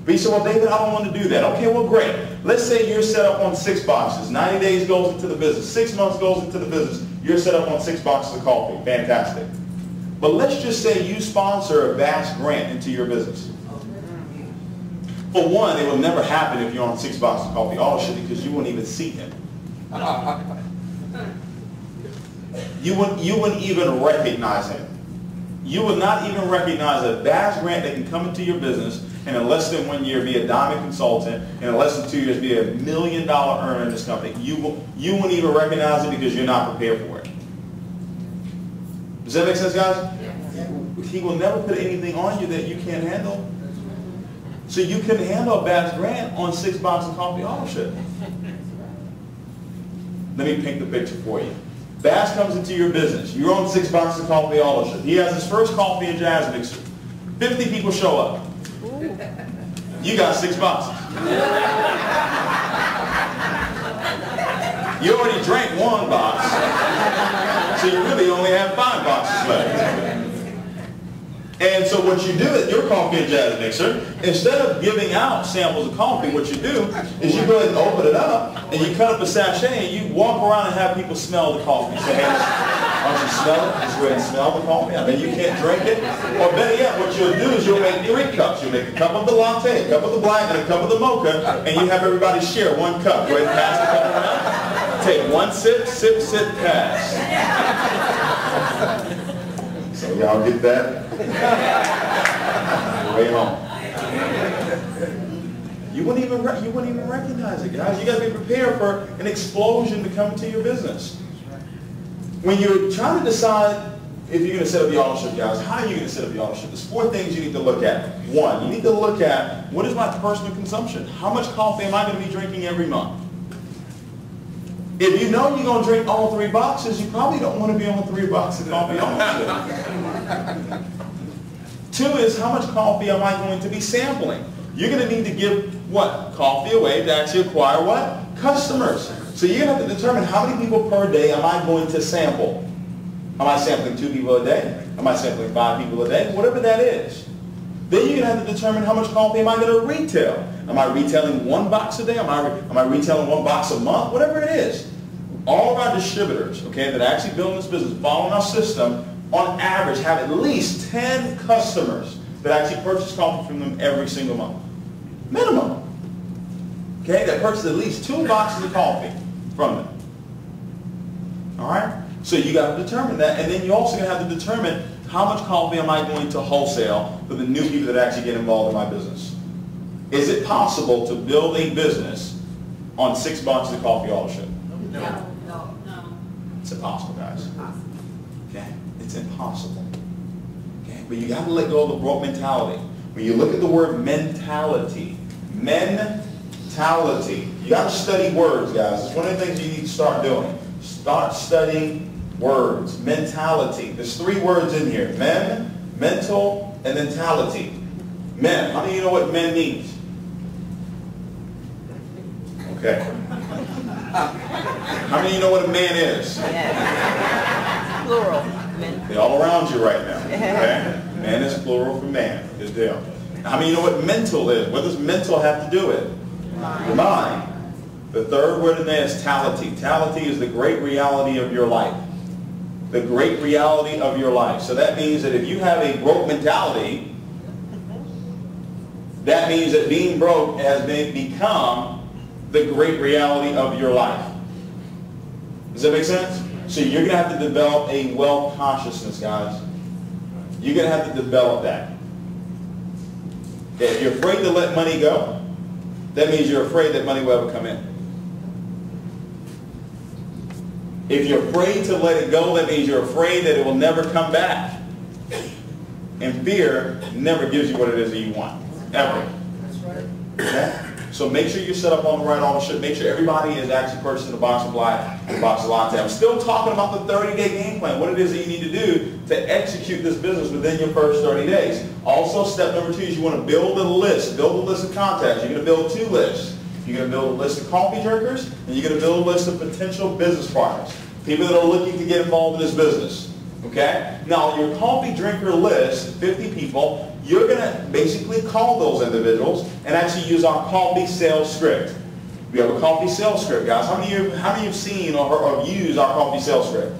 But you say, well, David, I don't want to do that. Okay, well, great. Let's say you're set up on 6 boxes. 90 days goes into the business. 6 months goes into the business. You're set up on 6 boxes of coffee. Fantastic. But let's just say you sponsor a vast grant into your business. For one, it will never happen if you're on 6 boxes of coffee auto-ship because you wouldn't even see him. You wouldn't even recognize him. You would not even recognize a vast grant that can come into your business and in less than 1 year be a diamond consultant, and in less than 2 years be $1 million earner in this company. You wouldn't even recognize it because you're not prepared for it. Does that make sense, guys? Yes. He will never put anything on you that you can't handle. So you can handle a vast grant on 6 boxes of coffee auto-ship. Let me paint the picture for you. Bass comes into your business. You're on 6 boxes of coffee auto-ship. He has his first coffee and jazz mixer. 50 people show up. You got 6 boxes. You already drank 1 box, so you really only have 5 boxes left. And so what you do at your coffee and jazz mixer, instead of giving out samples of coffee, what you do is you go ahead and open it up, and you cut up a sachet, and you walk around and have people smell the coffee. Say, hey, why don't you smell it? Just go ahead and smell the coffee. I mean, you can't drink it. Or better yet, what you'll do is you'll make 3 cups. You'll make a cup of the latte, a cup of the black, and a cup of the mocha, and you have everybody share 1 cup. Go ahead and pass the cup around. Take 1 sip, sip, sip, pass. So y'all get that? Way home. You wouldn't even recognize it, guys. You got to be prepared for an explosion to come into your business. When you're trying to decide if you're going to set up the auto-ship, guys, how are you going to set up the auto-ship? There's 4 things you need to look at. 1, you need to look at what is my personal consumption? How much coffee am I going to be drinking every month? If you know you're going to drink all 3 boxes, you probably don't want to be on 3 boxes of coffee auto-ship. 2 is how much coffee am I going to be sampling? You're going to need to give what? Coffee away to actually acquire what? Customers. So you're going to have to determine how many people per day am I going to sample. Am I sampling 2 people a day? Am I sampling 5 people a day? Whatever that is. Then you're going to have to determine how much coffee am I going to retail. Am I retailing 1 box a day? Am I retailing 1 box a month? Whatever it is. All of our distributors, okay, that actually build this business, following our system, on average have at least 10 customers that actually purchase coffee from them every single month. Minimum. Okay, that purchase at least 2 boxes of coffee from them. All right? So you got to determine that, and then you're also going to have to determine how much coffee am I going to wholesale for the new people that actually get involved in my business. Is it possible to build a business on 6 boxes of coffee auto-ship? No. It's impossible, guys. Okay? It's impossible. Okay? But you got to let go of the broke mentality. When you look at the word mentality, mentality, you got to study words, guys. It's one of the things you need to start doing. Start studying words. Mentality. There's 3 words in here. Men, mental, and mentality. Men. How many of you know what men means? Okay. How many of you know what a man is? Yes. Plural. Men. They're all around you right now. Okay? Man is plural for man. Good deal. How many of you know what mental is? What does mental have to do with? Mind. Mind. The 3rd word in there is tality. Tality is the great reality of your life. The great reality of your life. So that means that if you have a broke mentality, that means that being broke has become the great reality of your life. Does that make sense? So you're going to have to develop a wealth consciousness, guys. You're going to have to develop that. If you're afraid to let money go, that means you're afraid that money will ever come in. If you're afraid to let it go, that means you're afraid that it will never come back. And fear never gives you what it is that you want. Ever. That's right. Okay? So make sure you're set up on the right auto-ship. Make sure everybody is actually purchasing a box of black and a box of latte. I'm still talking about the 30-day game plan, what it is that you need to do to execute this business within your first 30 days. Also, step number 2 is you want to build a list. Build a list of contacts. You're going to build 2 lists. You're going to build a list of coffee drinkers, and you're going to build a list of potential business partners. People that are looking to get involved in this business. Okay? Now, your coffee drinker list, 50 people, you're going to basically call those individuals and actually use our coffee sales script. We have a coffee sales script, guys. How many of you have seen or used our coffee sales script?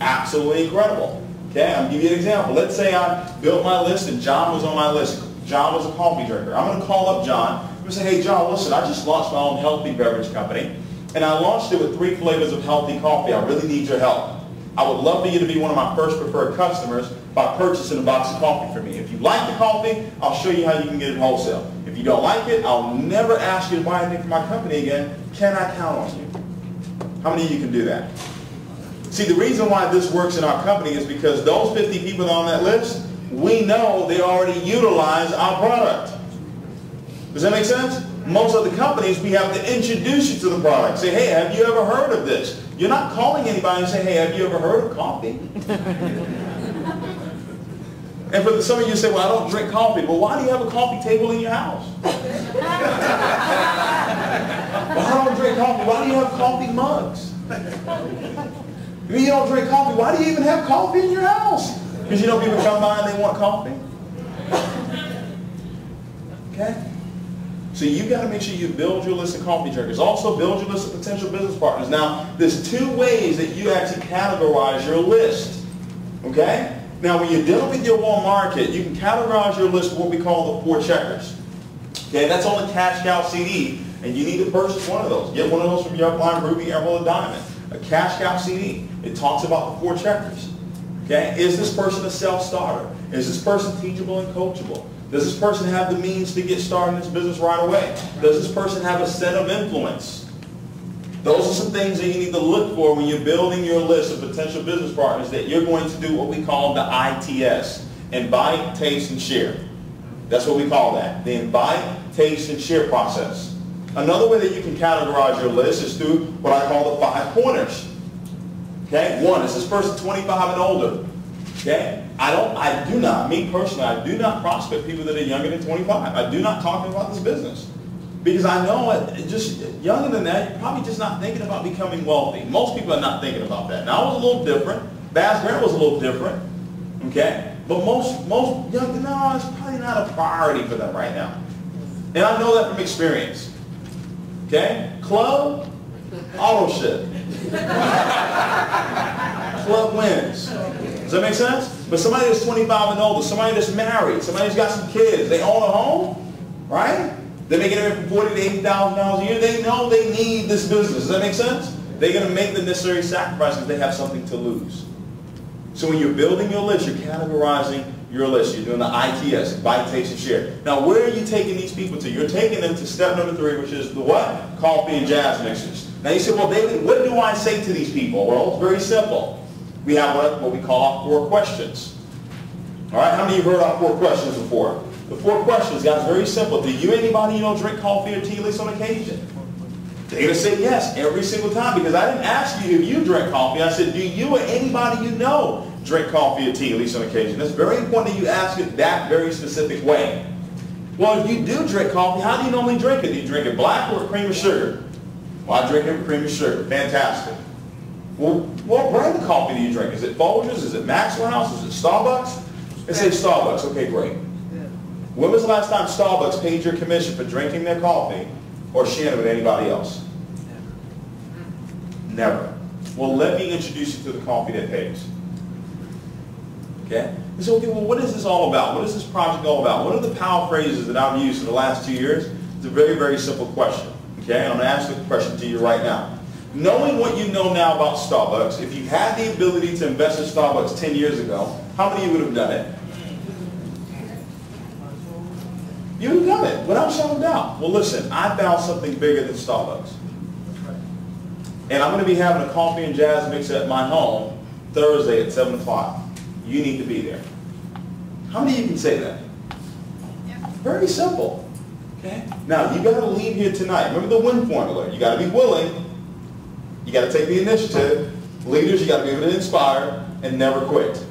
Absolutely incredible. Okay, I'll give you an example. Let's say I built my list and John was on my list. John was a coffee drinker. I'm going to call up John. I'm going to say, hey, John, listen, I just launched my own healthy beverage company, and I launched it with 3 flavors of healthy coffee. I really need your help. I would love for you to be one of my first preferred customers by purchasing a box of coffee for me. If you like the coffee, I'll show you how you can get it wholesale. If you don't like it, I'll never ask you to buy anything from my company again. Can I count on you? How many of you can do that? See, the reason why this works in our company is because those 50 people on that list, we know they already utilize our product. Does that make sense? Most other companies, we have to introduce you to the product. Say, hey, have you ever heard of this? You're not calling anybody and say, hey, have you ever heard of coffee? And for some of you say, well, I don't drink coffee. Well, why do you have a coffee table in your house? Well, I don't drink coffee. Why do you have coffee mugs? If you don't drink coffee, why do you even have coffee in your house? Because you know people come by and they want coffee. Okay? So you've got to make sure you build your list of coffee drinkers. Also build your list of potential business partners. Now, there's 2 ways that you actually categorize your list. Okay? Now, when you're dealing with your warm market, you can categorize your list with what we call the 4 checkers. Okay? That's on the cash cow CD, and you need to purchase one of those. Get one of those from your upline, Ruby, Emerald, or Diamond. A cash cow CD. It talks about the 4 checkers. Okay? Is this person a self-starter? Is this person teachable and coachable? Does this person have the means to get started in this business right away? Does this person have a set of influence? Those are some things that you need to look for when you're building your list of potential business partners, that you're going to do what we call the ITS. Invite, taste, and share. That's what we call that. The invite, taste, and share process. Another way that you can categorize your list is through what I call the 5 pointers. Okay? 1, is this person 25 and older? Okay? Me personally, I do not prospect people that are younger than 25. I do not talk about this business. Because I know just younger than that, you're probably just not thinking about becoming wealthy. Most people are not thinking about that. Now, I was a little different. Baz Grant was a little different. Okay? But most young, no, it's probably not a priority for them right now. And I know that from experience. Okay? Club, auto ship. Club wins. Does that make sense? But somebody that's 25 and older, somebody that's married, somebody that's got some kids, they own a home, right? They're making anywhere from $40,000 to $80,000 a year. They know they need this business. Does that make sense? They're going to make the necessary sacrifices because they have something to lose. So when you're building your list, you're categorizing your list. You're doing the ITS, invite, taste, and share. Now, where are you taking these people to? You're taking them to step number 3, which is the what? Coffee and jazz mixers. Now you say, well, David, what do I say to these people? Well, it's very simple. We have what we call our 4 questions. All right, how many of you have heard our 4 questions before? The 4 questions, guys, very simple. Do you, anybody you know, drink coffee or tea at least on occasion? They're going to say yes every single time, because I didn't ask you if you drink coffee. I said, do you or anybody you know drink coffee or tea at least on occasion? It's very important that you ask it that very specific way. Well, if you do drink coffee, how do you normally drink it? Do you drink it black or cream or sugar? Well, I drink it with cream or sugar. Fantastic. Well, what brand of coffee do you drink? Is it Folgers? Is it Maxwell House? Is it Starbucks? Let's say Starbucks. Okay, great. When was the last time Starbucks paid your commission for drinking their coffee or sharing it with anybody else? Never. Well, let me introduce you to the coffee that pays. Okay? You say, okay, well, what is this all about? What is this project all about? What are the power phrases that I've used for the last 2 years? It's a very, very simple question. Okay? I'm going to ask the question to you right now. Knowing what you know now about Starbucks, if you had the ability to invest in Starbucks 10 years ago, how many of you would have done it? You would have done it without a shadow of doubt. Well, listen, I found something bigger than Starbucks. And I'm going to be having a coffee and jazz mix at my home Thursday at 7 o'clock. You need to be there. How many of you can say that? Very simple. Okay? Now, you got to leave here tonight. Remember the WIN formula. You got to be willing. You got to take the initiative. Leaders, you got to be able to inspire and never quit.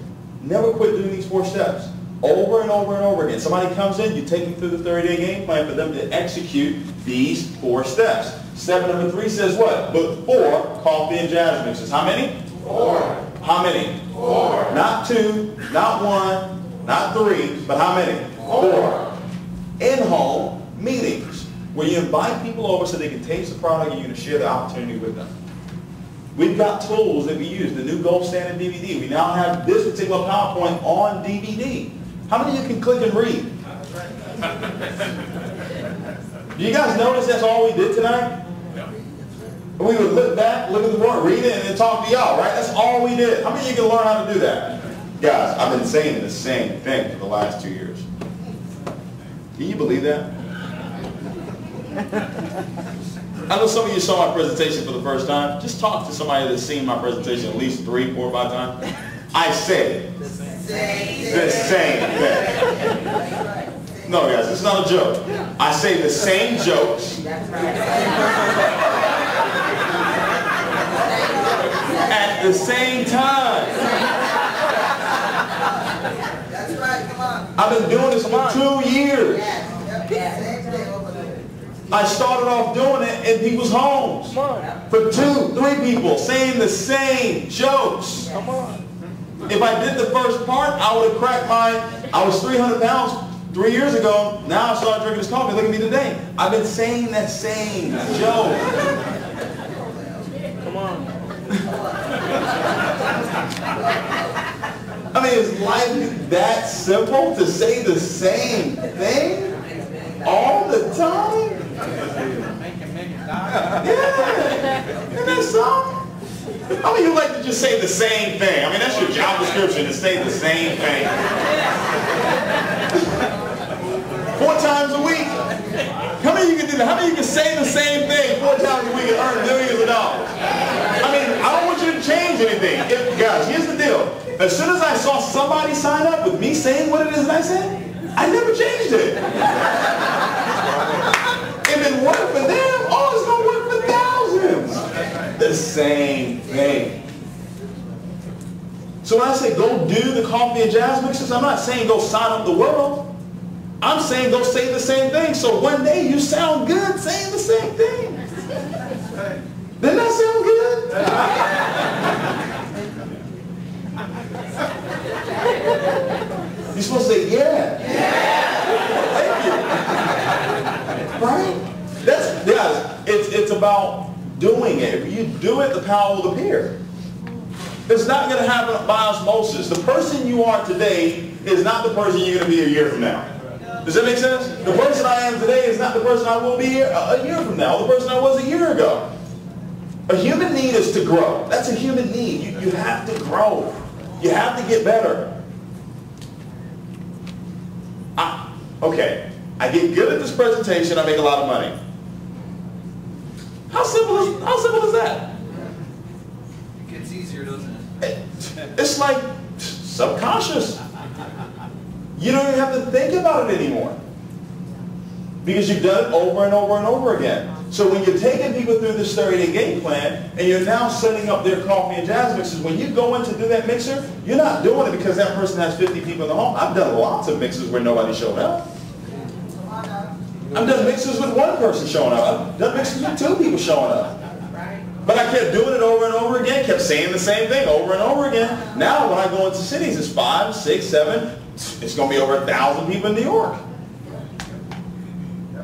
Never quit doing these 4 steps. Over and over and over again. Somebody comes in, you take them through the 30-day game plan for them to execute these 4 steps. Step number 3 says what? Look for coffee and jazz mixes. How many? 4. How many? 4. Not 2, not 1, not 3, but how many? 4. In-home meetings, where you invite people over so they can taste the product and you're going to share the opportunity with them. We've got tools that we use, the new gold standard DVD. We now have this particular PowerPoint on DVD. How many of you can click and read? Do you guys notice that's all we did tonight? We would look back, look at the board, read it, and then talk to y'all, right? That's all we did. How many of you can learn how to do that? Guys, I've been saying the same thing for the last 2 years. Can you believe that? I know some of you saw my presentation for the first time. Just talk to somebody that's seen my presentation at least 3, 4, 5 times. I say the same thing. No, guys, it's not a joke. I say the same jokes at the same time. That's right, come on. I've been doing this for 2 years. I started off doing it in people's homes. For 2, 3 people saying the same jokes. Come on. If I did the first part, I would have cracked I was 300 pounds 3 years ago. Now I started drinking this coffee. Look at me today. I've been saying that same joke. Come on. I mean, is life that simple to say the same thing all the time? Yeah. Isn't that something? How many of you like to just say the same thing? I mean, that's your job description, to say the same thing. 4 times a week. How many of you can do that? How many of you can say the same thing 4 times a week and earn millions of dollars? I mean, I don't want you to change anything. Guys, here's the deal. As soon as I saw somebody sign up with me saying what it is that I said, I never changed it. If it worked for them, oh, it's going to work for thousands. The same thing. So when I say go do the coffee and jazz mixes, I'm not saying go sign up the world. I'm saying go say the same thing. So one day you sound good saying the same thing. Doesn't that sound good? You're supposed to say, yeah. Thank you. Right? Guys, it's about doing it. If you do it, the power will appear. It's not going to happen by osmosis. The person you are today is not the person you're going to be a year from now. Does that make sense? The person I am today is not the person I will be a year from now, the person I was a year ago. A human need is to grow. That's a human need. You have to grow. You have to get better. Okay, I get good at this presentation, I make a lot of money. How simple is that? It gets easier, doesn't it? It's like subconscious. You don't even have to think about it anymore. Because you've done it over and over and over again. So when you're taking people through this 30-day game plan, and you're now setting up their coffee and jazz mixes, when you go in to do that mixer, you're not doing it because that person has 50 people in the home. I've done lots of mixes where nobody showed up. I've done mixes with 1 person showing up. I've done mixes with 2 people showing up. But I kept doing it over and over again, kept saying the same thing over and over again. Now when I go into cities, it's 5, 6, 7, it's going to be over 1,000 people in New York.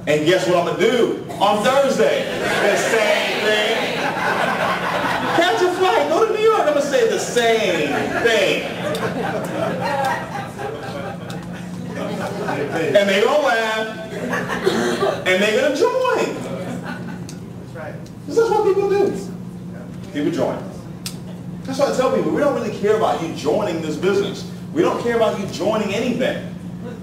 And guess what I'm going to do on Thursday? The same thing. Catch a flight, go to New York, I'm going to say the same thing. And they're going to laugh. And they're going to join. Because that's what people do. People join. That's why I tell people, we don't really care about you joining this business. We don't care about you joining anything.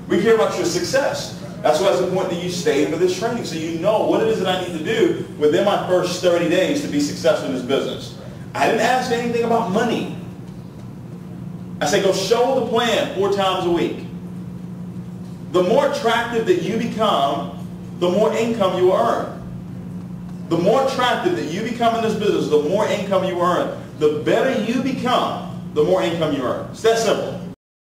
We care about your success. That's why it's important that you stay for this training so you know what it is that I need to do within my first 30 days to be successful in this business. I didn't ask anything about money. I said go show the plan 4 times a week. The more attractive that you become, the more income you will earn. The more attractive that you become in this business, the more income you earn. The better you become, the more income you earn. It's that simple.